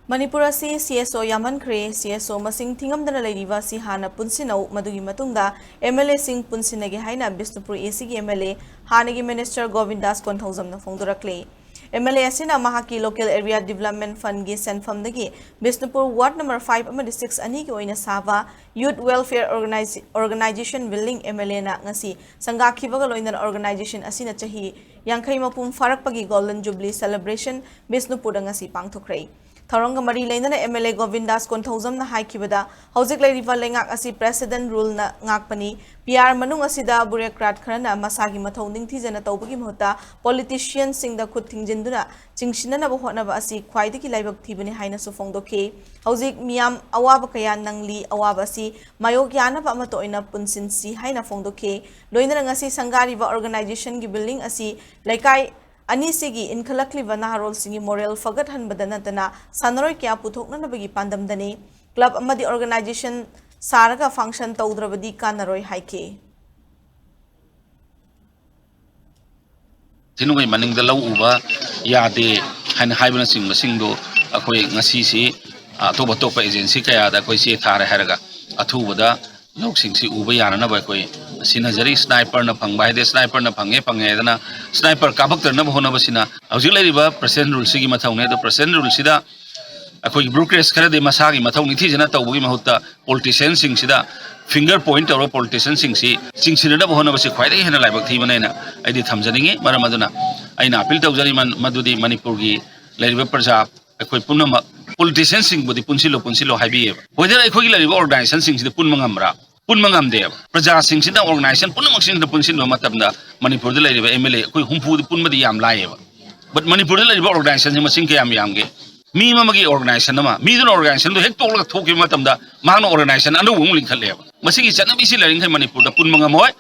Manipur asi CSO Yamankhre CSO masing thingamdana Leiriba si Hanna Punshinou madugi matungda MLA sing Punshinage haina Bisnupur AC gi MLA Hanagi Minister Govindas konthauzamna phongdorakle MLA asina mahaki local area development fund gi senfamdagi Bisnupur ward number 5 amadi 6 ani gi oina sava youth welfare organization building MLA na ngasi sangakhibaga loinana organization asina chahi yankhai mapum farakpagi golden jubilee celebration Bisnupur ngasi pangthokre Tharanga Mari Lainana MLA Govindas Konthozam na Haikibada, Hosik Leiriba Lengak asi President Rule na Ngakpani, PR Manung asida bureaucrat Karana, Masagi Mathoning Tizana Tobagi Mota, politicians sing the Kuting Jinduna, Chingshina Bohona asi, Quaitiki Laibak Tibani Haina Sufongdoke, Hosik Miam Awabakaya Nangli Awabasi, Mayogiana Pamatoina Punsinsi, Haina Fongdoke, Loinangasi Sangariva organization gibilling asi, Laikai. Anisigi in Kalakli Vanarol singi moral forgot han badanatana, Sanroy Kia Putok Nabagi Pandamdani, Club Amadi organization Saraga function Taudravadi Kanaroy Haike. Tinui Maning the Low Uba, Yade, Han Hibana Sing Masingo, a Koi Nasisi, Toba Topa agency Kaya, the Koisi Tara Heraga, Atubada, Loxing Si Uba Yana Bakoi. Sinajari sniper na pang by the sniper na pange pangedana sniper kabak na bahona basina auxiliary ba present rule sigi mathaw ne the present rule sida akoi brokerage khara de masagi mathaw ni thi jana tawbugi mahutta politicians sing sida finger point or politicians sing si sina na bahona basi khwai dai hena laibak thi banena aidi thamjaningi maram aduna aina appeal tawjari man madudi manipur gi Leiriba praja akoi punna politicians sing bodi punsilo haibi whether akoi Leiriba organization sing sida punmangamra Punmangam de Praja Sing Sida organization Punamak the Punsin Matabda, Manipur the Leiriba MLA, Humpu the Punmadi Yam Laiva. But Manipur the Leiriba organization Masinkiam Yamge. Me Mamagi organization, Middle organization, the Hector Toki Matamda, Mano organization, and the Wumling Kaleva. Masiki Chanabisi Lerin Manipur, the Punmangamoy,